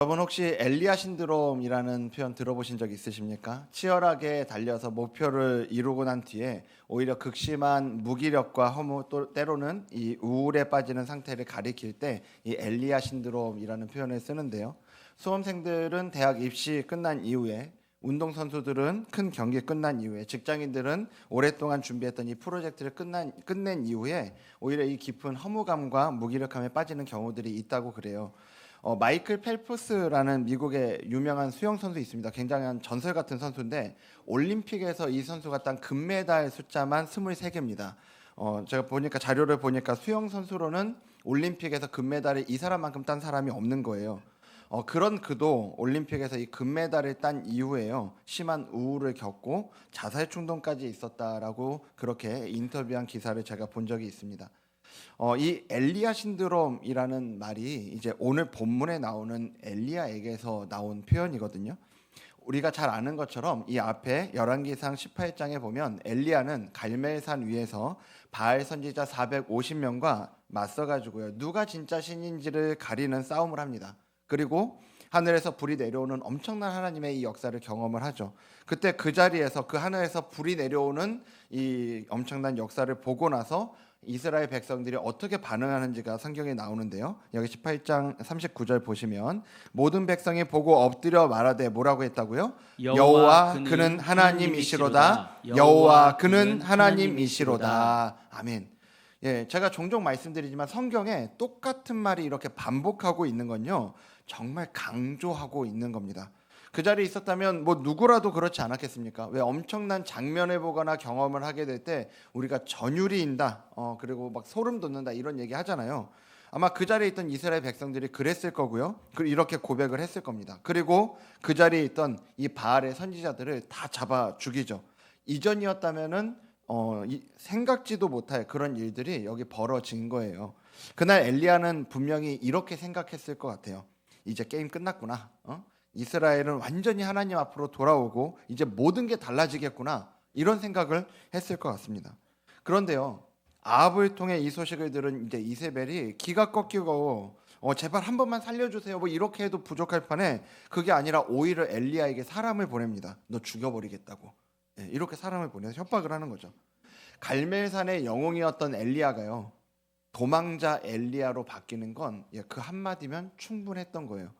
여러분 혹시 엘리야 신드롬이라는 표현 들어보신 적 있으십니까? 치열하게 달려서 목표를 이루고 난 뒤에 오히려 극심한 무기력과 허무 또 때로는 이 우울에 빠지는 상태를 가리킬 때 이 엘리야 신드롬이라는 표현을 쓰는데요. 수험생들은 대학 입시 끝난 이후에 운동선수들은 큰 경기 끝난 이후에 직장인들은 오랫동안 준비했던 이 프로젝트를 끝낸 이후에 오히려 이 깊은 허무감과 무기력함에 빠지는 경우들이 있다고 그래요. 마이클 펠프스라는 미국의 유명한 수영 선수 있습니다. 굉장한 전설 같은 선수인데 올림픽에서 이 선수가 딴 금메달 숫자만 23개입니다. 제가 보니까 자료를 보니까 수영 선수로는 올림픽에서 금메달을 이 사람만큼 딴 사람이 없는 거예요. 그런 그도 올림픽에서 이 금메달을 딴 이후에요. 심한 우울을 겪고 자살 충동까지 있었다라고 그렇게 인터뷰한 기사를 제가 본 적이 있습니다. 이 엘리야 신드롬이라는 말이 이제 오늘 본문에 나오는 엘리야에게서 나온 표현이거든요. 우리가 잘 아는 것처럼 이 앞에 열왕기상 18장에 보면 엘리야는 갈멜산 위에서 바알 선지자 450명과 맞서 가지고요. 누가 진짜 신인지를 가리는 싸움을 합니다. 그리고 하늘에서 불이 내려오는 엄청난 하나님의 이 역사를 경험을 하죠. 그때 그 자리에서 그 하늘에서 불이 내려오는 이 엄청난 역사를 보고 나서 이스라엘 백성들이 어떻게 반응하는지가 성경에 나오는데요. 여기 18장 39절 보시면 모든 백성이 보고 엎드려 말하되 뭐라고 했다고요? 여호와 그는 하나님이시로다. 여호와 그는 하나님이시로다. 아멘. 예, 제가 종종 말씀드리지만 성경에 똑같은 말이 이렇게 반복하고 있는 건요. 정말 강조하고 있는 겁니다. 그 자리에 있었다면 뭐 누구라도 그렇지 않았겠습니까? 왜 엄청난 장면을 보거나 경험을 하게 될 때 우리가 전율이 인다, 그리고 막 소름 돋는다 이런 얘기 하잖아요. 아마 그 자리에 있던 이스라엘 백성들이 그랬을 거고요. 이렇게 고백을 했을 겁니다. 그리고 그 자리에 있던 이 바알의 선지자들을 다 잡아 죽이죠. 이전이었다면은 생각지도 못할 그런 일들이 여기 벌어진 거예요. 그날 엘리야는 분명히 이렇게 생각했을 것 같아요. 이제 게임 끝났구나. 이스라엘은 완전히 하나님 앞으로 돌아오고 이제 모든 게 달라지겠구나. 이런 생각을 했을 것 같습니다. 그런데요. 아합을 통해 이 소식을 들은 이제 이세벨이 기가 꺾이고 제발 한 번만 살려주세요. 뭐 이렇게 해도 부족할 판에 그게 아니라 오히려 엘리야에게 사람을 보냅니다. 너 죽여버리겠다고. 예, 이렇게 사람을 보내서 협박을 하는 거죠. 갈멜산의 영웅이었던 엘리야가요. 도망자 엘리야로 바뀌는 건 그 한마디면 충분했던 거예요.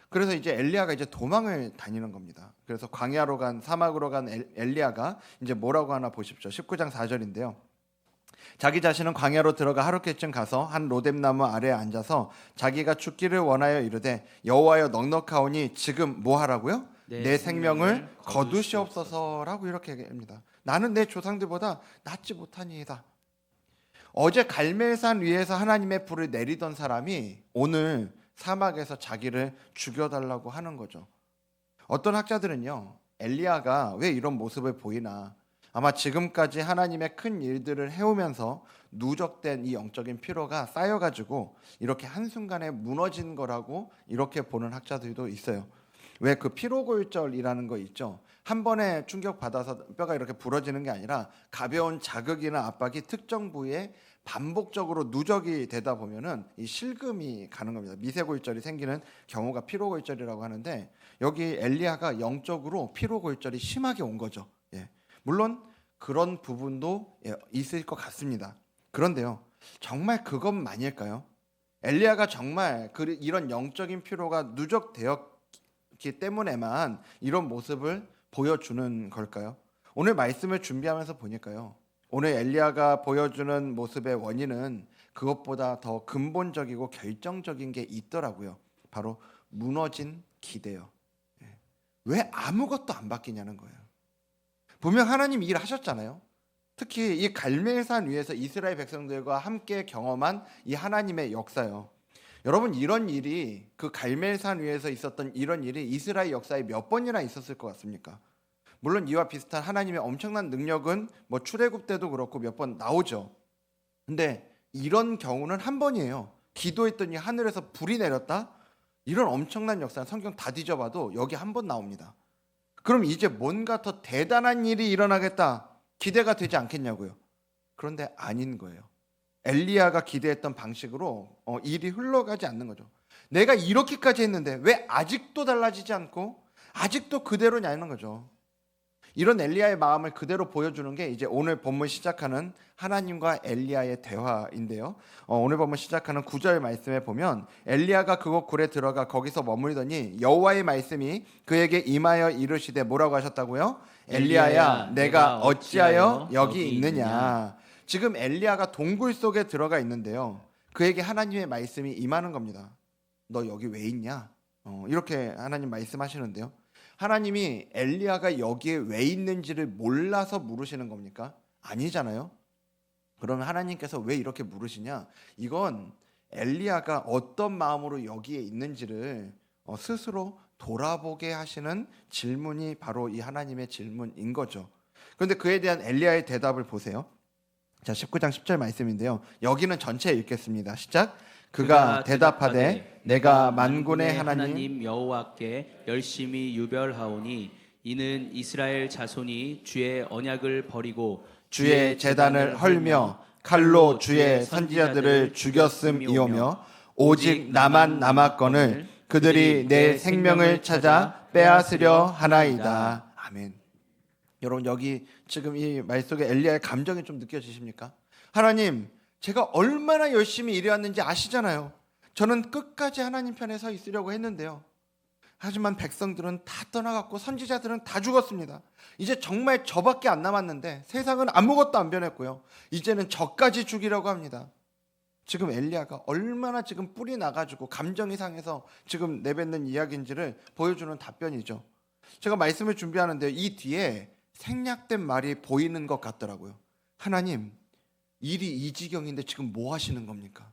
그래서 이제 엘리야가 이제 도망을 다니는 겁니다. 그래서 광야로 간 사막으로 간 엘리야가 이제 뭐라고 하나 보십시오. 19장 4절인데요. 자기 자신은 광야로 들어가 하루께쯤 가서 한 로뎀나무 아래에 앉아서 자기가 죽기를 원하여 이르되 여호와여 넉넉하오니 지금 뭐 하라고요? 내 생명을 거두시옵소서라고 이렇게 얘기합니다. 나는 내 조상들보다 낫지 못하니이다. 어제 갈멜산 위에서 하나님의 불을 내리던 사람이 오늘 사막에서 자기를 죽여달라고 하는 거죠. 어떤 학자들은요, 엘리야가 왜 이런 모습을 보이나, 아마 지금까지 하나님의 큰 일들을 해오면서 누적된 이 영적인 피로가 쌓여가지고 이렇게 한순간에 무너진 거라고 이렇게 보는 학자들도 있어요. 왜 그 피로골절이라는 거 있죠? 한 번에 충격 받아서 뼈가 이렇게 부러지는 게 아니라 가벼운 자극이나 압박이 특정 부위에 반복적으로 누적이 되다 보면은 이 실금이 가는 겁니다. 미세골절이 생기는 경우가 피로골절이라고 하는데 여기 엘리야가 영적으로 피로골절이 심하게 온 거죠. 예. 물론 그런 부분도 있을 것 같습니다. 그런데요, 정말 그것만일까요? 엘리야가 정말 이런 영적인 피로가 누적되었기 때문에만 이런 모습을 보여주는 걸까요? 오늘 말씀을 준비하면서 보니까요. 오늘 엘리야가 보여주는 모습의 원인은 그것보다 더 근본적이고 결정적인 게 있더라고요. 바로 무너진 기대요. 왜 아무것도 안 바뀌냐는 거예요. 분명 하나님 일하셨잖아요. 특히 이 갈멜산 위에서 이스라엘 백성들과 함께 경험한 이 하나님의 역사요. 여러분 이런 일이 그 갈멜산 위에서 있었던 이런 일이 이스라엘 역사에 몇 번이나 있었을 것 같습니까? 물론 이와 비슷한 하나님의 엄청난 능력은 뭐 출애굽 때도 그렇고 몇 번 나오죠. 근데 이런 경우는 한 번이에요. 기도했더니 하늘에서 불이 내렸다? 이런 엄청난 역사는 성경 다 뒤져봐도 여기 한 번 나옵니다. 그럼 이제 뭔가 더 대단한 일이 일어나겠다 기대가 되지 않겠냐고요. 그런데 아닌 거예요. 엘리야가 기대했던 방식으로 일이 흘러가지 않는 거죠. 내가 이렇게까지 했는데 왜 아직도 달라지지 않고 아직도 그대로냐는 거죠. 이런 엘리야의 마음을 그대로 보여주는 게 이제 오늘 본문 시작하는 하나님과 엘리야의 대화인데요. 오늘 본문 시작하는 9절 말씀에 보면 엘리야가 그곳 굴에 들어가 거기서 머무르더니 여호와의 말씀이 그에게 임하여 이르시되 뭐라고 하셨다고요? 엘리야야, 내가 어찌하여 여기 있느냐. 지금 엘리야가 동굴 속에 들어가 있는데요. 그에게 하나님의 말씀이 임하는 겁니다. 너 여기 왜 있냐? 이렇게 하나님 말씀하시는데요. 하나님이 엘리야가 여기에 왜 있는지를 몰라서 물으시는 겁니까? 아니잖아요. 그러면 하나님께서 왜 이렇게 물으시냐? 이건 엘리야가 어떤 마음으로 여기에 있는지를 스스로 돌아보게 하시는 질문이 바로 이 하나님의 질문인 거죠. 그런데 그에 대한 엘리야의 대답을 보세요. 자, 19장 10절 말씀인데요. 여기는 전체 읽겠습니다. 시작. 그가 대답하되 내가 만군의 하나님 여호와께 열심히 유별하오니 이는 이스라엘 자손이 주의 언약을 버리고 주의 제단을 헐며 칼로 주의 선지자들을 죽였음이오며 오직 나만 남았거늘 그들이 내 생명을 찾아 빼앗으려 하나이다. 아멘. 여러분, 여기 지금 이 말 속에 엘리야의 감정이 좀 느껴지십니까? 하나님, 제가 얼마나 열심히 일해왔는지 아시잖아요. 저는 끝까지 하나님 편에 서 있으려고 했는데요. 하지만 백성들은 다 떠나갔고 선지자들은 다 죽었습니다. 이제 정말 저밖에 안 남았는데 세상은 아무것도 안 변했고요. 이제는 저까지 죽이려고 합니다. 지금 엘리야가 얼마나 지금 뿔이 나가지고 감정이 상해서 지금 내뱉는 이야기인지를 보여주는 답변이죠. 제가 말씀을 준비하는데 이 뒤에 생략된 말이 보이는 것 같더라고요. 하나님, 일이 이 지경인데 지금 뭐 하시는 겁니까?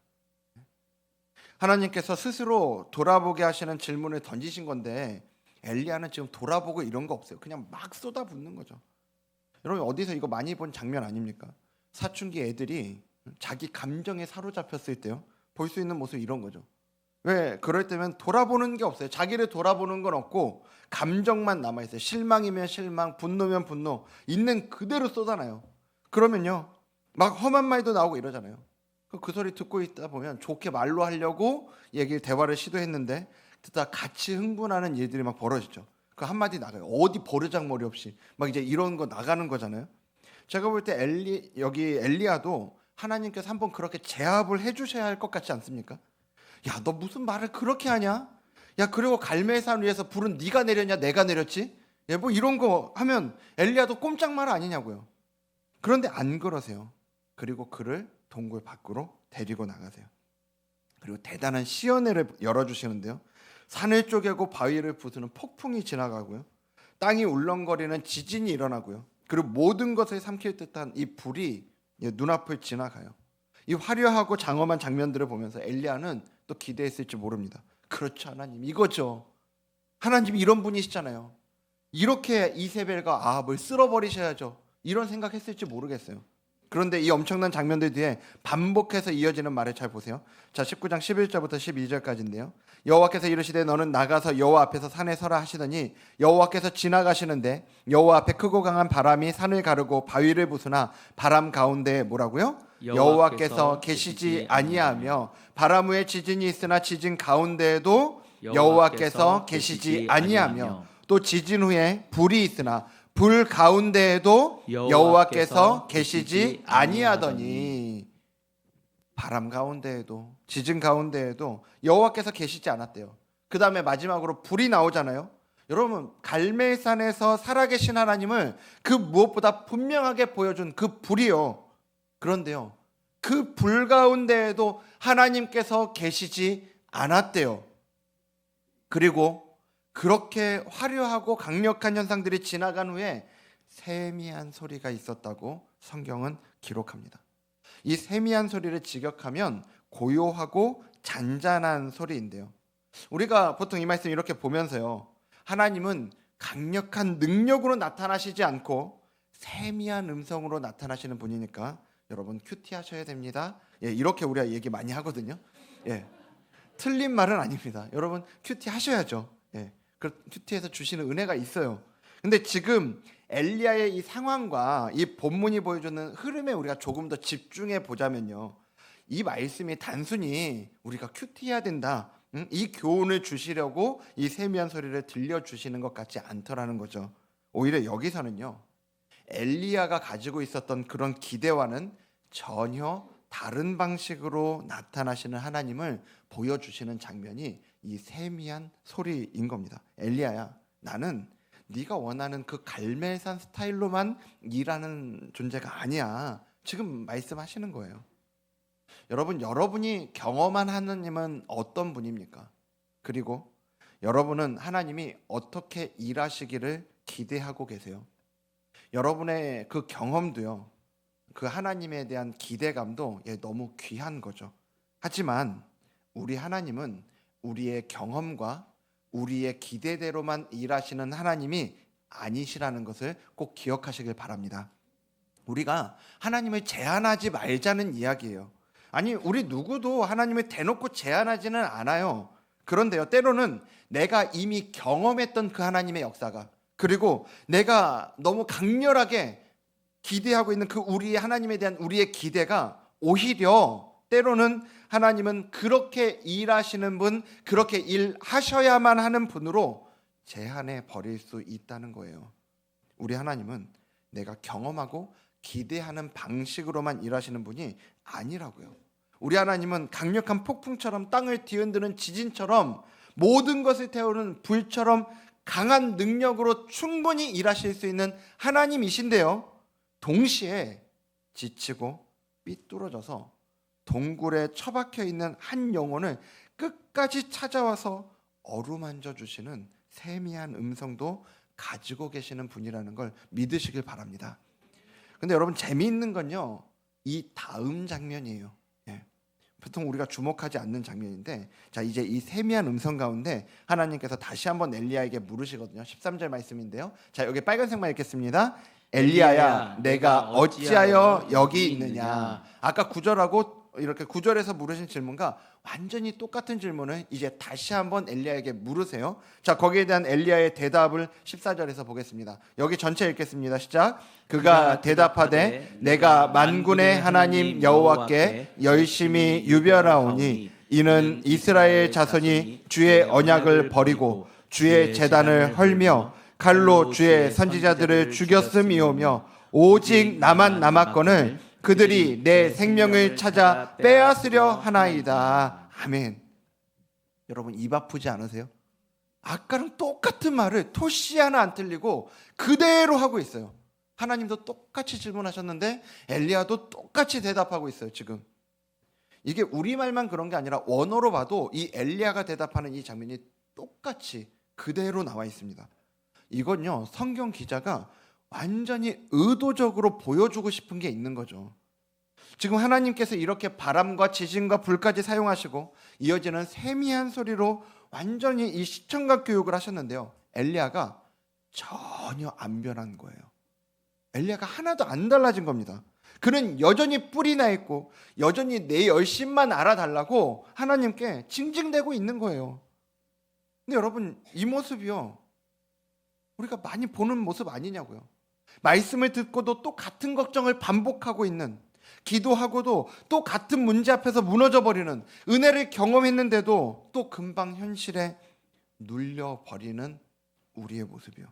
하나님께서 스스로 돌아보게 하시는 질문을 던지신 건데 엘리야는 지금 돌아보고 이런 거 없어요. 그냥 막 쏟아붓는 거죠. 여러분, 어디서 이거 많이 본 장면 아닙니까? 사춘기 애들이 자기 감정에 사로잡혔을 때요, 볼 수 있는 모습이 이런 거죠. 왜? 그럴 때면 돌아보는 게 없어요. 자기를 돌아보는 건 없고 감정만 남아있어요. 실망이면 실망, 분노면 분노, 있는 그대로 쏟아나요. 그러면요, 막 험한 말도 나오고 이러잖아요. 그 소리 듣고 있다 보면 좋게 말로 하려고 대화를 시도했는데 듣다 같이 흥분하는 일들이 막 벌어지죠. 그 한마디 나가요. 어디 버르장머리 없이 막 이제 이런 거 나가는 거잖아요. 제가 볼 때 여기 엘리야도 하나님께서 한번 그렇게 제압을 해주셔야 할 것 같지 않습니까? 야, 너 무슨 말을 그렇게 하냐? 야, 그리고 갈멜산 위에서 불은 네가 내렸냐 내가 내렸지? 예, 뭐 이런 거 하면 엘리야도 꼼짝말 아니냐고요. 그런데 안 그러세요. 그리고 그를 동굴 밖으로 데리고 나가세요. 그리고 대단한 시연회를 열어주시는데요. 산을 쪼개고 바위를 부수는 폭풍이 지나가고요. 땅이 울렁거리는 지진이 일어나고요. 그리고 모든 것을 삼킬 듯한 이 불이 눈앞을 지나가요. 이 화려하고 장엄한 장면들을 보면서 엘리야는 또 기대했을지 모릅니다. 그렇죠, 하나님, 이거죠. 하나님 이런 분이시잖아요. 이렇게 이세벨과 아합을 쓸어버리셔야죠. 이런 생각했을지 모르겠어요. 그런데 이 엄청난 장면들 뒤에 반복해서 이어지는 말을 잘 보세요. 자, 19장 11절부터 12절까지인데요. 여호와께서 이르시되 너는 나가서 여호와 앞에서 산에 서라 하시더니 여호와께서 지나가시는데 여호와 앞에 크고 강한 바람이 산을 가르고 바위를 부수나 바람 가운데 뭐라고요? 여호와께서 계시지 아니하며 바람 후에 지진이 있으나 지진 가운데에도 여호와께서 계시지 아니하며 또 지진 후에 불이 있으나 불 가운데에도 여호와께서 계시지 아니하더니, 바람 가운데에도 지진 가운데에도 여호와께서 계시지 않았대요. 그 다음에 마지막으로 불이 나오잖아요. 여러분, 갈멜산에서 살아계신 하나님을 그 무엇보다 분명하게 보여준 그 불이요. 그런데요, 그 불 가운데에도 하나님께서 계시지 않았대요. 그리고 그렇게 화려하고 강력한 현상들이 지나간 후에 세미한 소리가 있었다고 성경은 기록합니다. 이 세미한 소리를 직역하면 고요하고 잔잔한 소리인데요. 우리가 보통 이 말씀 이렇게 보면서요, 하나님은 강력한 능력으로 나타나시지 않고 세미한 음성으로 나타나시는 분이니까 여러분 큐티 하셔야 됩니다. 이렇게 우리가 얘기 많이 하거든요. 틀린 말은 아닙니다. 여러분 큐티 하셔야죠. 큐티에서 주시는 은혜가 있어요. 근데 지금 엘리야의 이 상황과 이 본문이 보여주는 흐름에 우리가 조금 더 집중해 보자면요, 이 말씀이 단순히 우리가 큐티해야 된다 이 교훈을 주시려고 이 세미한 소리를 들려주시는 것 같지 않더라는 거죠. 오히려 여기서는요, 엘리야가 가지고 있었던 그런 기대와는 전혀 다른 방식으로 나타나시는 하나님을 보여주시는 장면이 이 세미한 소리인 겁니다. 엘리야야, 나는 네가 원하는 그 갈멜산 스타일로만 일하는 존재가 아니야. 지금 말씀하시는 거예요. 여러분, 여러분이 경험한 하나님은 어떤 분입니까? 그리고 여러분은 하나님이 어떻게 일하시기를 기대하고 계세요? 여러분의 그 경험도요, 그 하나님에 대한 기대감도 너무 귀한 거죠. 하지만 우리 하나님은 우리의 경험과 우리의 기대대로만 일하시는 하나님이 아니시라는 것을 꼭 기억하시길 바랍니다. 우리가 하나님을 제한하지 말자는 이야기예요. 아니, 우리 누구도 하나님을 대놓고 제한하지는 않아요. 그런데요, 때로는 내가 이미 경험했던 그 하나님의 역사가, 그리고 내가 너무 강렬하게 기대하고 있는 그 우리의 하나님에 대한 우리의 기대가 오히려 때로는 하나님은 그렇게 일하시는 분, 그렇게 일하셔야만 하는 분으로 제한해 버릴 수 있다는 거예요. 우리 하나님은 내가 경험하고 기대하는 방식으로만 일하시는 분이 아니라고요. 우리 하나님은 강력한 폭풍처럼 땅을 뒤흔드는 지진처럼 모든 것을 태우는 불처럼 강한 능력으로 충분히 일하실 수 있는 하나님이신데요, 동시에 지치고 삐뚤어져서 동굴에 처박혀 있는 한 영혼을 끝까지 찾아와서 어루만져 주시는 세미한 음성도 가지고 계시는 분이라는 걸 믿으시길 바랍니다. 근데 여러분, 재미있는 건요, 이 다음 장면이에요. 보통 우리가 주목하지 않는 장면인데, 자, 이제 이 세미한 음성 가운데 하나님께서 다시 한번 엘리야에게 물으시거든요. 13절 말씀인데요. 자, 여기 빨간색만 읽겠습니다. 엘리야야, 내가 어찌하여 여기 있느냐. 아까 9절하고 이렇게 9절에서 물으신 질문과 완전히 똑같은 질문을 이제 다시 한번 엘리야에게 물으세요. 자, 거기에 대한 엘리야의 대답을 14절에서 보겠습니다. 여기 전체 읽겠습니다. 시작. 그가 대답하되 내가 만군의 하나님 여호와께 열심히 유별하오니 이는 이스라엘 자손이 주의 언약을 버리고 주의 제단을 헐며 칼로 주의 선지자들을 죽였음이오며 오직 나만 남았거늘 그들이 내 생명을 찾아 빼앗으려 하나이다. 아멘. 여러분, 입 아프지 않으세요? 아까랑 똑같은 말을 토시 하나 안 틀리고 그대로 하고 있어요. 하나님도 똑같이 질문하셨는데 엘리야도 똑같이 대답하고 있어요. 지금 이게 우리말만 그런 게 아니라 원어로 봐도 이 엘리야가 대답하는 이 장면이 똑같이 그대로 나와 있습니다. 이건요, 성경 기자가 완전히 의도적으로 보여주고 싶은 게 있는 거죠. 지금 하나님께서 이렇게 바람과 지진과 불까지 사용하시고 이어지는 세미한 소리로 완전히 이 시청각 교육을 하셨는데요, 엘리야가 전혀 안 변한 거예요. 엘리야가 하나도 안 달라진 겁니다. 그는 여전히 뿔이 나 있고 여전히 내 열심만 알아달라고 하나님께 징징대고 있는 거예요. 근데 여러분, 이 모습이요, 우리가 많이 보는 모습 아니냐고요. 말씀을 듣고도 또 같은 걱정을 반복하고 있는, 기도하고도 또 같은 문제 앞에서 무너져 버리는, 은혜를 경험했는데도 또 금방 현실에 눌려버리는 우리의 모습이요.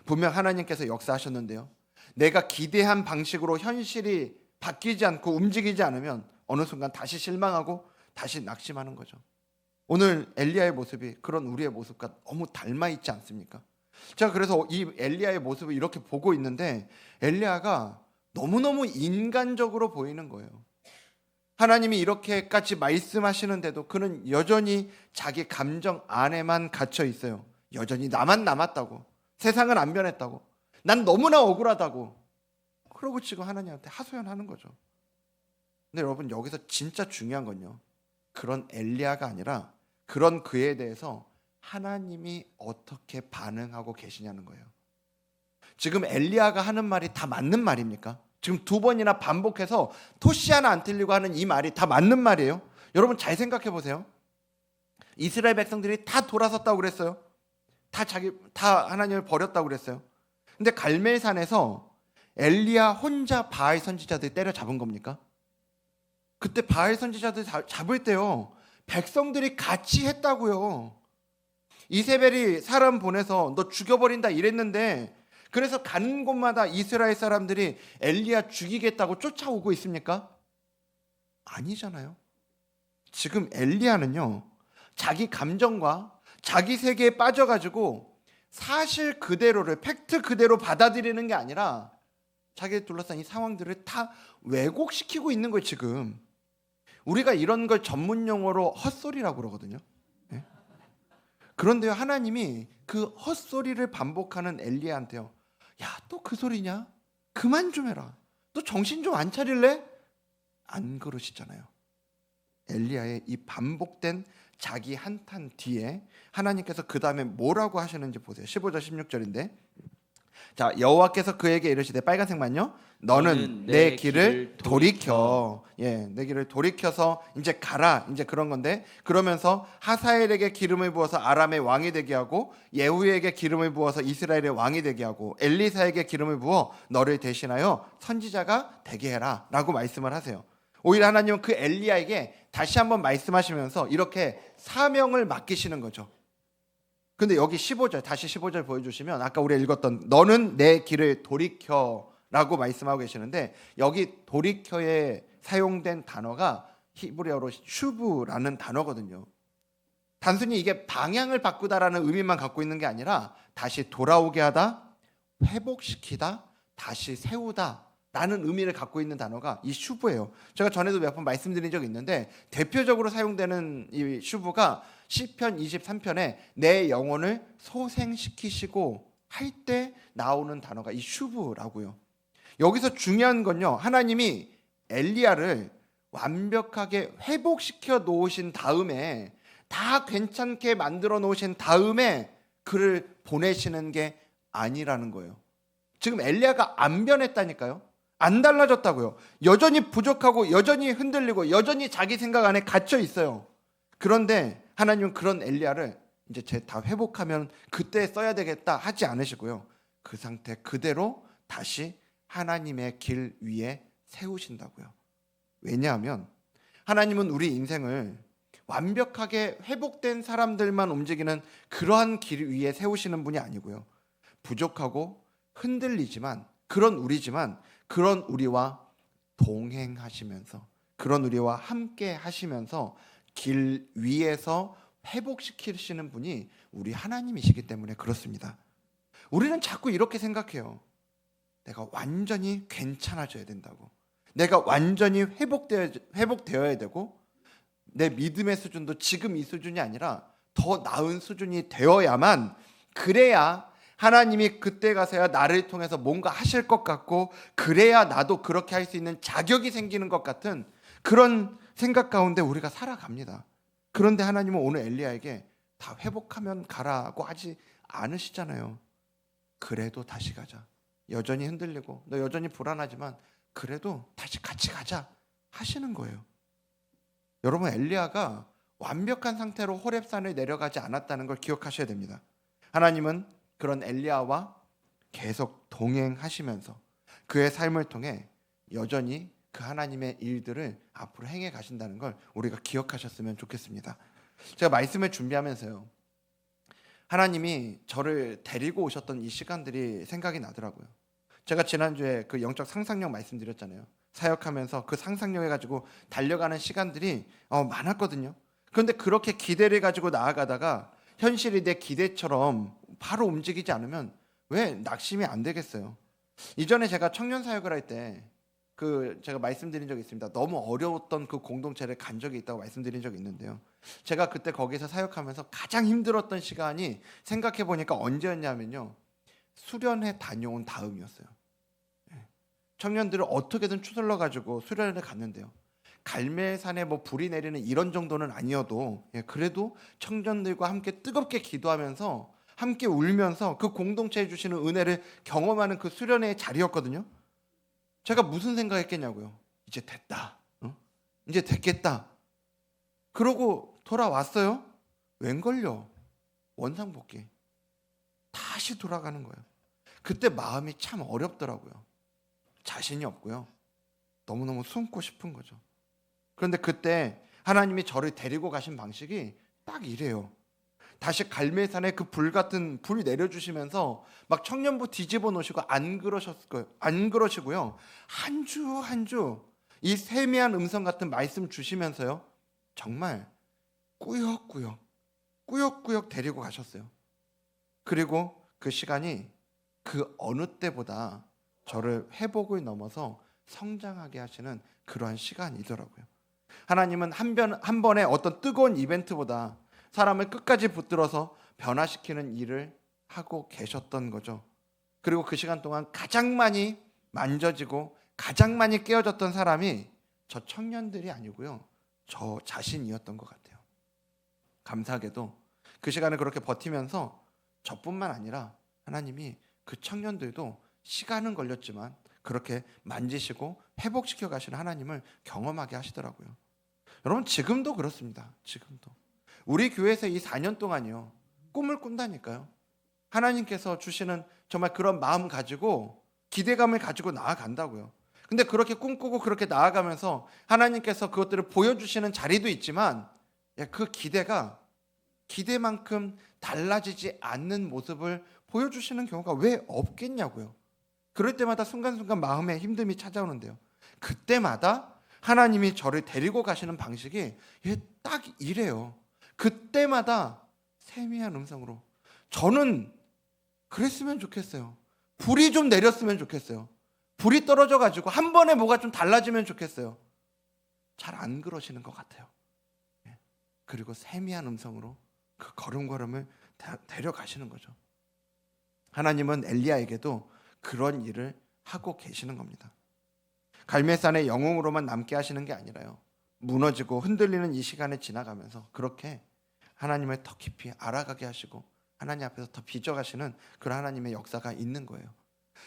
분명 하나님께서 역사하셨는데요, 내가 기대한 방식으로 현실이 바뀌지 않고 움직이지 않으면 어느 순간 다시 실망하고 다시 낙심하는 거죠. 오늘 엘리야의 모습이 그런 우리의 모습과 너무 닮아 있지 않습니까? 제가 그래서 이 엘리야의 모습을 이렇게 보고 있는데 엘리야가 너무너무 인간적으로 보이는 거예요. 하나님이 이렇게까지 말씀하시는데도 그는 여전히 자기 감정 안에만 갇혀 있어요. 여전히 나만 남았다고, 세상은 안 변했다고, 난 너무나 억울하다고, 그러고 지금 하나님한테 하소연하는 거죠. 근데 여러분, 여기서 진짜 중요한 건요, 그런 엘리야가 아니라 그런 그에 대해서 하나님이 어떻게 반응하고 계시냐는 거예요. 지금 엘리야가 하는 말이 다 맞는 말입니까? 지금 2번이나 반복해서 토시 하나 안 틀리고 하는 이 말이 다 맞는 말이에요? 여러분, 잘 생각해 보세요. 이스라엘 백성들이 다 돌아섰다고 그랬어요. 다 하나님을 버렸다고 그랬어요. 근데 갈멜산에서 엘리야 혼자 바알 선지자들 때려 잡은 겁니까? 그때 바알 선지자들 잡을 때요, 백성들이 같이 했다고요. 이세벨이 사람 보내서 너 죽여버린다 이랬는데, 그래서 가는 곳마다 이스라엘 사람들이 엘리야 죽이겠다고 쫓아오고 있습니까? 아니잖아요. 지금 엘리야는요, 자기 감정과 자기 세계에 빠져가지고 사실 그대로를, 팩트 그대로 받아들이는 게 아니라 자기를 둘러싼 이 상황들을 다 왜곡시키고 있는 거예요. 지금 우리가 이런 걸 전문 용어로 헛소리라고 그러거든요. 예? 그런데요, 하나님이 그 헛소리를 반복하는 엘리야한테요, 야, 또 그 소리냐? 그만 좀 해라. 너 정신 좀 안 차릴래? 안 그러시잖아요. 엘리야의 이 반복된 자기 한탄 뒤에 하나님께서 그 다음에 뭐라고 하시는지 보세요. 15절 16절인데, 자, 여호와께서 그에게 이르시되, 빨간색만요, 너는 내 길을 돌이켜. 예, 내 길을 돌이켜서 이제 가라, 이제 그런 건데, 그러면서 하사엘에게 기름을 부어서 아람의 왕이 되게 하고, 예후에게 기름을 부어서 이스라엘의 왕이 되게 하고, 엘리사에게 기름을 부어 너를 대신하여 선지자가 되게 해라 라고 말씀을 하세요. 오히려 하나님은 그 엘리야에게 다시 한번 말씀하시면서 이렇게 사명을 맡기시는 거죠. 근데 여기 15절, 다시 15절 보여주시면 아까 우리가 읽었던 너는 내 길을 돌이켜라고 말씀하고 계시는데, 여기 돌이켜에 사용된 단어가 히브리어로 슈브라는 단어거든요. 단순히 이게 방향을 바꾸다라는 의미만 갖고 있는 게 아니라 다시 돌아오게 하다, 회복시키다, 다시 세우다 라는 의미를 갖고 있는 단어가 이 슈브예요. 제가 전에도 몇 번 말씀드린 적이 있는데, 대표적으로 사용되는 이 슈브가 시편 23편에 내 영혼을 소생시키시고 할 때 나오는 단어가 이 슈브라고요. 여기서 중요한 건요, 하나님이 엘리야를 완벽하게 회복시켜 놓으신 다음에, 다 괜찮게 만들어 놓으신 다음에 그를 보내시는 게 아니라는 거예요. 지금 엘리야가 안 변했다니까요. 안 달라졌다고요. 여전히 부족하고 여전히 흔들리고 여전히 자기 생각 안에 갇혀 있어요. 그런데 하나님은 그런 엘리야를 이제 제 다 회복하면 그때 써야 되겠다 하지 않으시고요. 그 상태 그대로 다시 하나님의 길 위에 세우신다고요. 왜냐하면 하나님은 우리 인생을 완벽하게 회복된 사람들만 움직이는 그러한 길 위에 세우시는 분이 아니고요. 부족하고 흔들리지만 그런 우리지만 그런 우리와 동행하시면서, 그런 우리와 함께 하시면서 길 위에서 회복시키시는 분이 우리 하나님이시기 때문에 그렇습니다. 우리는 자꾸 이렇게 생각해요. 내가 완전히 괜찮아져야 된다고, 내가 완전히 회복되어야 되고, 내 믿음의 수준도 지금 이 수준이 아니라 더 나은 수준이 되어야만, 그래야 하나님이 그때 가서야 나를 통해서 뭔가 하실 것 같고, 그래야 나도 그렇게 할 수 있는 자격이 생기는 것 같은 그런 생각 가운데 우리가 살아갑니다. 그런데 하나님은 오늘 엘리야에게 다 회복하면 가라고 하지 않으시잖아요. 그래도 다시 가자. 여전히 흔들리고 너 여전히 불안하지만 그래도 다시 같이 가자 하시는 거예요. 여러분, 엘리야가 완벽한 상태로 호렙산을 내려가지 않았다는 걸 기억하셔야 됩니다. 하나님은 그런 엘리야와 계속 동행하시면서 그의 삶을 통해 여전히 그 하나님의 일들을 앞으로 행해 가신다는 걸 우리가 기억하셨으면 좋겠습니다. 제가 말씀을 준비하면서요, 하나님이 저를 데리고 오셨던 이 시간들이 생각이 나더라고요. 제가 지난주에 그 영적 상상력 말씀드렸잖아요. 사역하면서 그 상상력을 가지고 달려가는 시간들이 많았거든요. 그런데 그렇게 기대를 가지고 나아가다가 현실이 내 기대처럼 바로 움직이지 않으면 왜 낙심이 안 되겠어요? 이전에 제가 청년 사역을 할 때 제가 말씀드린 적이 있습니다. 너무 어려웠던 그 공동체를 간 적이 있다고 말씀드린 적이 있는데요. 제가 그때 거기서 사역하면서 가장 힘들었던 시간이 생각해 보니까 언제였냐면요, 수련회 다녀온 다음이었어요. 청년들을 어떻게든 추슬러 가지고 수련회를 갔는데요. 갈멜산에 뭐 불이 내리는 이런 정도는 아니어도 그래도 청년들과 함께 뜨겁게 기도하면서 함께 울면서 그 공동체에 주시는 은혜를 경험하는 그 수련회의 자리였거든요. 제가 무슨 생각했겠냐고요. 이제 됐다. 이제 됐겠다. 그러고 돌아왔어요. 웬걸요? 원상복귀. 다시 돌아가는 거예요. 그때 마음이 참 어렵더라고요. 자신이 없고요. 너무너무 숨고 싶은 거죠. 그런데 그때 하나님이 저를 데리고 가신 방식이 딱 이래요. 다시 갈멜산에 그 불같은 불 내려주시면서 막 청년부 뒤집어 놓으시고 안 그러시고요. 한 주 한 주 이 세미한 음성 같은 말씀 주시면서요. 정말 꾸역꾸역 데리고 가셨어요. 그리고 그 시간이 그 어느 때보다 저를 회복을 넘어서 성장하게 하시는 그러한 시간이더라고요. 하나님은 한 번의 어떤 뜨거운 이벤트보다 사람을 끝까지 붙들어서 변화시키는 일을 하고 계셨던 거죠. 그리고 그 시간 동안 가장 많이 만져지고 가장 많이 깨어졌던 사람이 저 청년들이 아니고요. 저 자신이었던 것 같아요. 감사하게도 그 시간을 그렇게 버티면서 저뿐만 아니라 하나님이 그 청년들도 시간은 걸렸지만 그렇게 만지시고 회복시켜 가시는 하나님을 경험하게 하시더라고요. 여러분 지금도 그렇습니다. 지금도 우리 교회에서 이 4년 동안요 꿈을 꾼다니까요. 하나님께서 주시는 정말 그런 마음 가지고 기대감을 가지고 나아간다고요. 근데 그렇게 꿈꾸고 그렇게 나아가면서 하나님께서 그것들을 보여주시는 자리도 있지만 그 기대만큼 달라지지 않는 모습을 보여주시는 경우가 왜 없겠냐고요. 그럴 때마다 순간순간 마음에 힘듦이 찾아오는데요. 그때마다 하나님이 저를 데리고 가시는 방식이 딱 이래요. 그때마다 세미한 음성으로 저는 그랬으면 좋겠어요. 불이 좀 내렸으면 좋겠어요. 불이 떨어져 가지고 한 번에 뭐가 좀 달라지면 좋겠어요. 잘 안 그러시는 것 같아요. 그리고 세미한 음성으로 그 걸음걸음을 데려가시는 거죠. 하나님은 엘리야에게도 그런 일을 하고 계시는 겁니다. 갈멜산의 영웅으로만 남게 하시는 게 아니라요. 무너지고 흔들리는 이 시간을 지나가면서 그렇게 하나님을 더 깊이 알아가게 하시고 하나님 앞에서 더 빚어가시는 그런 하나님의 역사가 있는 거예요.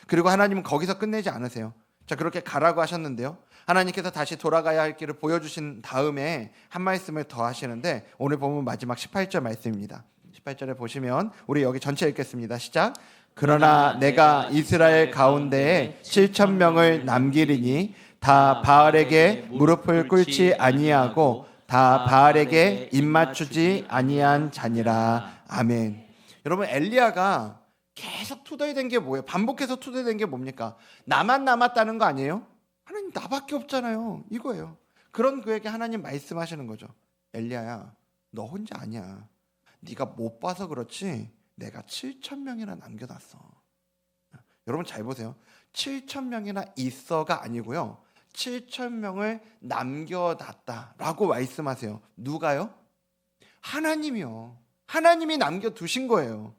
그리고 하나님은 거기서 끝내지 않으세요. 자, 그렇게 가라고 하셨는데요. 하나님께서 다시 돌아가야 할 길을 보여주신 다음에 한 말씀을 더 하시는데 오늘 보면 마지막 18절 말씀입니다. 18절에 보시면 우리 여기 전체 읽겠습니다. 시작. 그러나 내가 이스라엘 가운데에 7,000명을 남기리니 다 바알에게 무릎을 꿇지 아니하고 다 바알에게 입맞추지 아니한 자니라. 아멘. 여러분 엘리야가 계속 투덜댄 게 뭐예요? 반복해서 투덜댄 게 뭡니까? 나만 남았다는 거 아니에요? 하나님 나밖에 없잖아요. 이거예요. 그런 그에게 하나님 말씀하시는 거죠. 엘리야야, 너 혼자 아니야. 네가 못 봐서 그렇지 내가 7,000명이나 남겨놨어. 여러분 잘 보세요. 7,000명이나 있어가 아니고요. 7,000명을 남겨놨다라고 말씀하세요. 누가요? 하나님이요. 하나님이 남겨두신 거예요.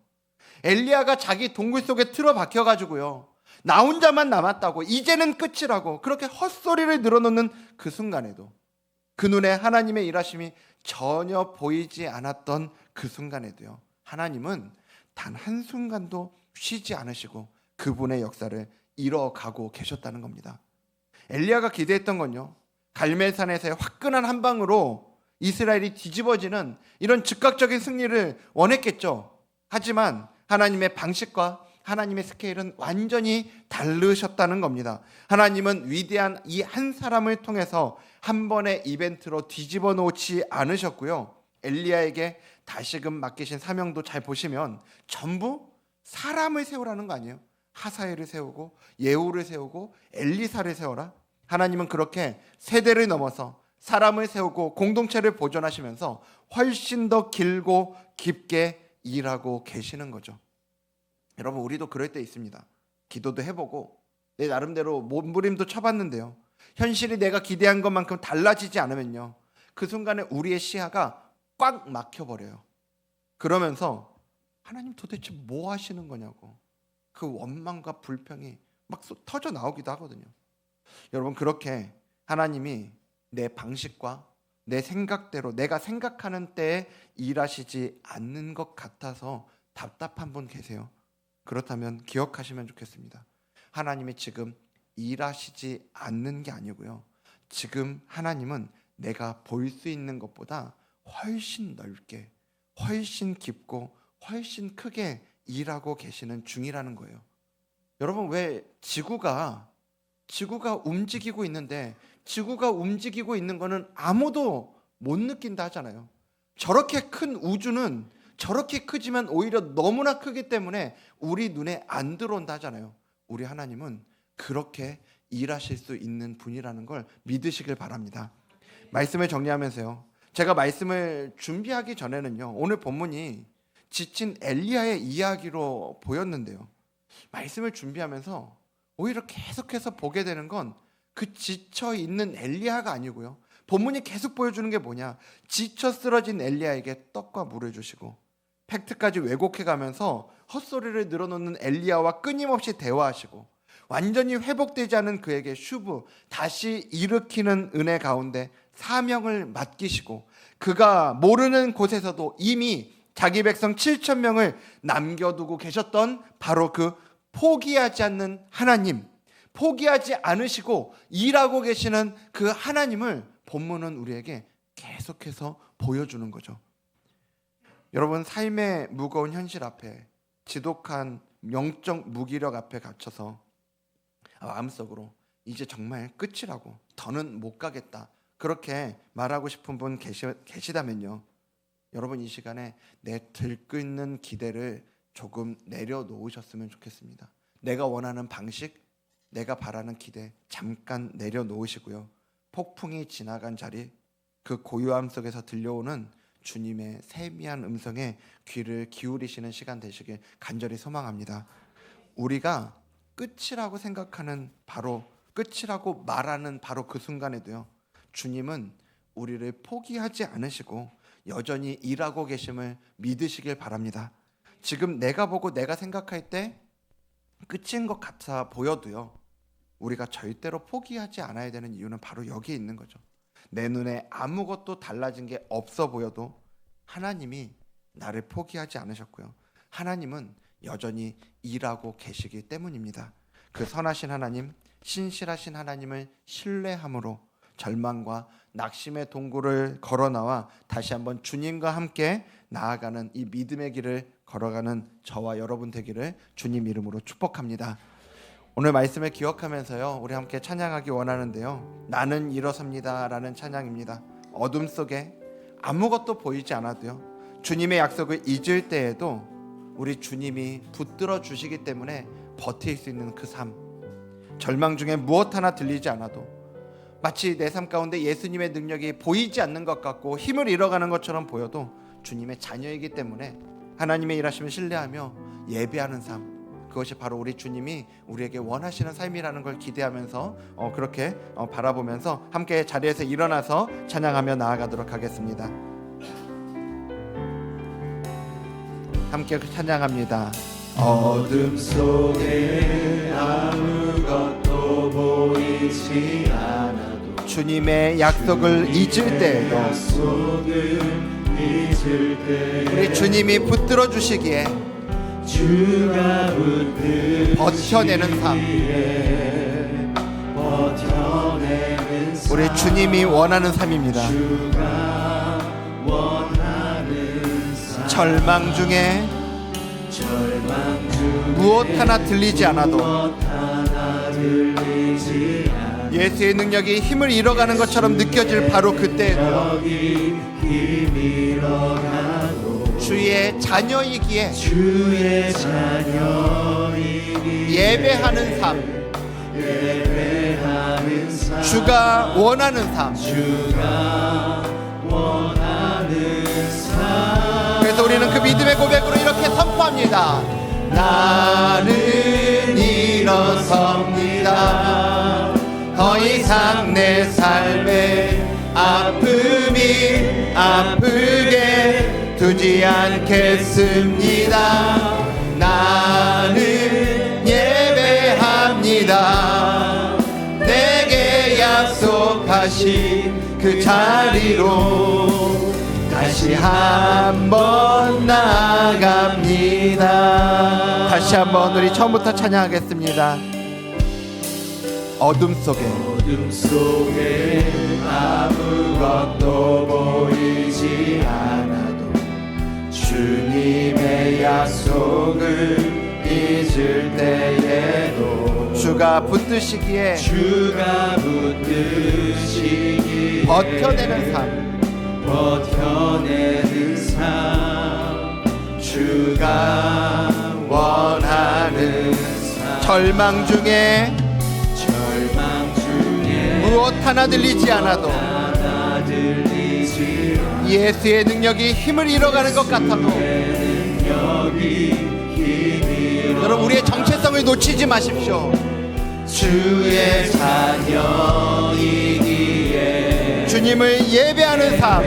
엘리야가 자기 동굴 속에 틀어박혀 가지고요. 나 혼자만 남았다고 이제는 끝이라고 그렇게 헛소리를 늘어놓는 그 순간에도 그 눈에 하나님의 일하심이 전혀 보이지 않았던 그 순간에도요. 하나님은 단 한순간도 쉬지 않으시고 그분의 역사를 이뤄가고 계셨다는 겁니다. 엘리야가 기대했던 건요. 갈멜산에서의 화끈한 한 방으로 이스라엘이 뒤집어지는 이런 즉각적인 승리를 원했겠죠. 하지만 하나님의 방식과 하나님의 스케일은 완전히 다르셨다는 겁니다. 하나님은 위대한 이 한 사람을 통해서 한 번의 이벤트로 뒤집어 놓지 않으셨고요. 엘리야에게 다시금 맡기신 사명도 잘 보시면 전부 사람을 세우라는 거 아니에요. 하사엘을 세우고 예후를 세우고 엘리사를 세워라. 하나님은 그렇게 세대를 넘어서 사람을 세우고 공동체를 보존하시면서 훨씬 더 길고 깊게 일하고 계시는 거죠. 여러분 우리도 그럴 때 있습니다. 기도도 해보고 내 나름대로 몸부림도 쳐봤는데요. 현실이 내가 기대한 것만큼 달라지지 않으면요. 그 순간에 우리의 시야가 꽉 막혀버려요. 그러면서 하나님 도대체 뭐 하시는 거냐고 그 원망과 불평이 막 터져 나오기도 하거든요. 여러분 그렇게 하나님이 내 방식과 내 생각대로 내가 생각하는 때에 일하시지 않는 것 같아서 답답한 분 계세요. 그렇다면 기억하시면 좋겠습니다. 하나님이 지금 일하시지 않는 게 아니고요. 지금 하나님은 내가 볼 수 있는 것보다 훨씬 넓게, 훨씬 깊고, 훨씬 크게 일하고 계시는 중이라는 거예요. 여러분 왜 지구가 움직이고 있는데 지구가 움직이고 있는 거는 아무도 못 느낀다 하잖아요. 저렇게 큰 우주는 저렇게 크지만 오히려 너무나 크기 때문에 우리 눈에 안 들어온다 하잖아요. 우리 하나님은 그렇게 일하실 수 있는 분이라는 걸 믿으시길 바랍니다. 말씀을 정리하면서요, 제가 말씀을 준비하기 전에는요, 오늘 본문이 지친 엘리야의 이야기로 보였는데요, 말씀을 준비하면서 오히려 계속해서 보게 되는 건 그 지쳐 있는 엘리야가 아니고요, 본문이 계속 보여주는 게 뭐냐, 지쳐 쓰러진 엘리야에게 떡과 물을 주시고 팩트까지 왜곡해 가면서 헛소리를 늘어놓는 엘리야와 끊임없이 대화하시고 완전히 회복되지 않은 그에게 슈브, 다시 일으키는 은혜 가운데 사명을 맡기시고 그가 모르는 곳에서도 이미 자기 백성 7천 명을 남겨두고 계셨던 바로 그 포기하지 않는 하나님, 포기하지 않으시고 일하고 계시는 그 하나님을 본문은 우리에게 계속해서 보여주는 거죠. 여러분, 삶의 무거운 현실 앞에, 지독한 영적 무기력 앞에 갇혀서 마음속으로 이제 정말 끝이라고, 더는 못 가겠다, 그렇게 말하고 싶은 분 계시다면요, 여러분 이 시간에 내 들끓는 기대를 조금 내려놓으셨으면 좋겠습니다. 내가 원하는 방식, 내가 바라는 기대 잠깐 내려놓으시고요, 폭풍이 지나간 자리, 그 고요함 속에서 들려오는 주님의 세미한 음성에 귀를 기울이시는 시간 되시길 간절히 소망합니다. 우리가 끝이라고 생각하는, 바로 끝이라고 말하는 바로 그 순간에도요, 주님은 우리를 포기하지 않으시고 여전히 일하고 계심을 믿으시길 바랍니다. 지금 내가 보고 내가 생각할 때 끝인 것 같아 보여도요, 우리가 절대로 포기하지 않아야 되는 이유는 바로 여기에 있는 거죠. 내 눈에 아무것도 달라진 게 없어 보여도 하나님이 나를 포기하지 않으셨고요, 하나님은 여전히 일하고 계시기 때문입니다. 그 선하신 하나님, 신실하신 하나님을 신뢰함으로 절망과 낙심의 동굴을 걸어나와 다시 한번 주님과 함께 나아가는 이 믿음의 길을 걸어가는 저와 여러분 되기를 주님 이름으로 축복합니다. 오늘 말씀을 기억하면서요, 우리 함께 찬양하기 원하는데요, 나는 일어섭니다 라는 찬양입니다. 어둠 속에 아무것도 보이지 않아도요, 주님의 약속을 잊을 때에도 우리 주님이 붙들어 주시기 때문에 버틸 수 있는 그 삶, 절망 중에 무엇 하나 들리지 않아도 마치 내 삶 가운데 예수님의 능력이 보이지 않는 것 같고 힘을 잃어가는 것처럼 보여도 주님의 자녀이기 때문에 하나님의 일하심을 신뢰하며 예배하는 삶, 그것이 바로 우리 주님이 우리에게 원하시는 삶이라는 걸 기대하면서 그렇게 바라보면서 함께 자리에서 일어나서 찬양하며 나아가도록 하겠습니다. 함께 찬양합니다. 어둠 속에 아무것도 보이지 않아도 주님의 약속을 잊을 때에도 우리 주님이 붙들어 주시기에 주가 버텨내는 삶, 우리 주님이 원하는 삶입니다. 절망 중에 무엇 하나 들리지 않아도 예수의 능력이 힘을 잃어가는 것처럼 느껴질 바로 그때에도 주의 자녀이기에 예배하는 삶, 주가 원하는 삶, 그래서 우리는 그 믿음의 고백으로 이렇게 선포합니다. 나는 일어섭니다. 더 이상 내 삶에 아픔이 아프게 두지 않겠습니다. 나는 예배합니다. 내게 약속하신 그 자리로 다시 한번 나아갑니다. 다시 한번 우리 처음부터 찬양하겠습니다. 어둠 속에 아무것도 보이지 않아도 주님의 약속을 잊을 때에도 주가 붙드시기에 버텨내는 삶, 버텨내는 삶 주가 원하는 삶 절망 중에 무엇 하나 들리지 않아도 예수의 능력이 힘을 잃어가는 것 같아도 여러분 우리의 정체성을 놓치지 마십시오. 주의 자녀이기에 주님을 예배하는 삶,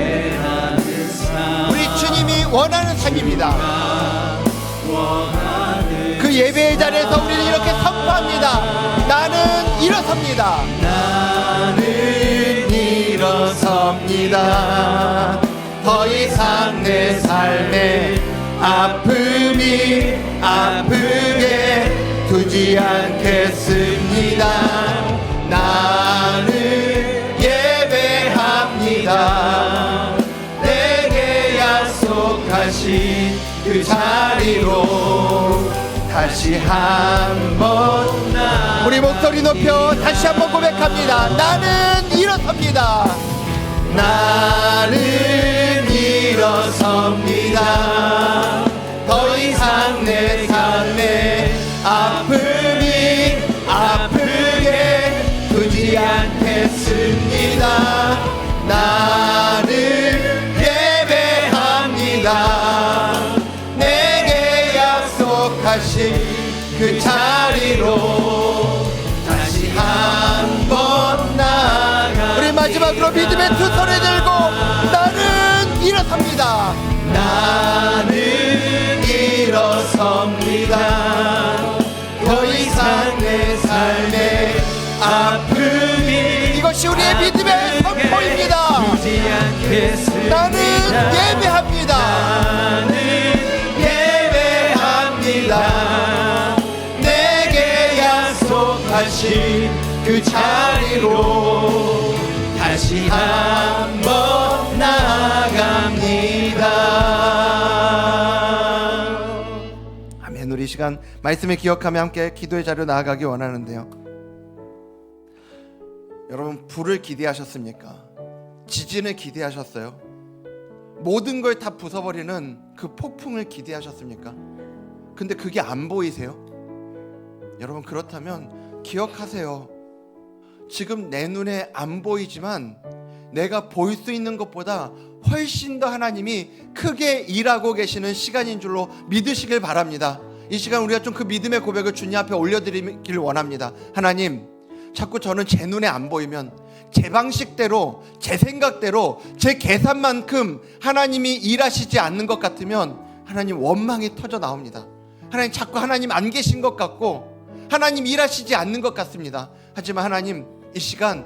우리 주님이 원하는 삶입니다. 그 예배의 자리에서 우리는 이렇게 선포합니다. 나는 일어섭니다. 나는 일어섭니다. 더 이상 내 삶에 아픔이 아프게 두지 않겠습니다. 나는 예배합니다. 내게 약속하신 그 자리로 다시 한번 우리 목소리 높여 다시 한번 고백합니다. 나는 일어섭니다. 나는 일어섭니다. 더 이상 내 삶에 아픔이 아프게 두지 않겠습니다. 나는 예배합니다. 내게 약속하신 그 자리로 다시 한번 나가. 우리 마지막으로 믿음의 두 손을 들고 나는 일어섭니다. 나는 일어섭니다. 더 이상 내 삶에 아픔이 이것이 우리의 믿음의 선포입니다. 나는 예배합니다. 나는 예배합니다. 내게 약속하신 그 자리로 다시 한번 나아갑니다. 아멘. 우리 이 시간 말씀을 기억하며 함께 기도의 자리로 나아가기 원하는데요. 여러분 불을 기대하셨습니까? 지진을 기대하셨어요? 모든 걸 다 부숴버리는 그 폭풍을 기대하셨습니까? 근데 그게 안 보이세요? 여러분 그렇다면 기억하세요. 지금 내 눈에 안 보이지만 내가 볼 수 있는 것보다 훨씬 더 하나님이 크게 일하고 계시는 시간인 줄로 믿으시길 바랍니다. 이 시간 우리가 좀 그 믿음의 고백을 주님 앞에 올려드리길 원합니다. 하나님, 자꾸 저는 제 눈에 안 보이면 제 방식대로, 제 생각대로, 제 계산만큼 하나님이 일하시지 않는 것 같으면 하나님 원망이 터져 나옵니다. 하나님 자꾸 하나님 안 계신 것 같고 하나님 일하시지 않는 것 같습니다. 하지만 하나님 이 시간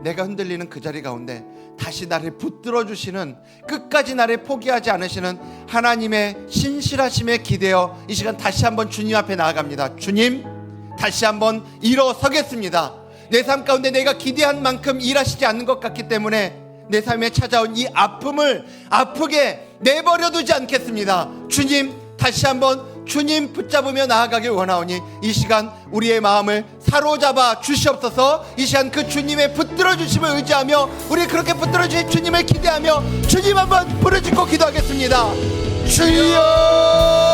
내가 흔들리는 그 자리 가운데 다시 나를 붙들어 주시는, 끝까지 나를 포기하지 않으시는 하나님의 신실하심에 기대어 이 시간 다시 한번 주님 앞에 나아갑니다. 주님, 다시 한번 일어서겠습니다. 내 삶 가운데 내가 기대한 만큼 일하시지 않는 것 같기 때문에 내 삶에 찾아온 이 아픔을 아프게 내버려 두지 않겠습니다. 주님, 다시 한번 주님 붙잡으며 나아가길 원하오니 이 시간 우리의 마음을 사로잡아 주시옵소서. 이 시간 그 주님의 붙들어 주심을 의지하며 우리 그렇게 붙들어 주신 주님을 기대하며 주님 한번 부르짖고 기도하겠습니다. 주여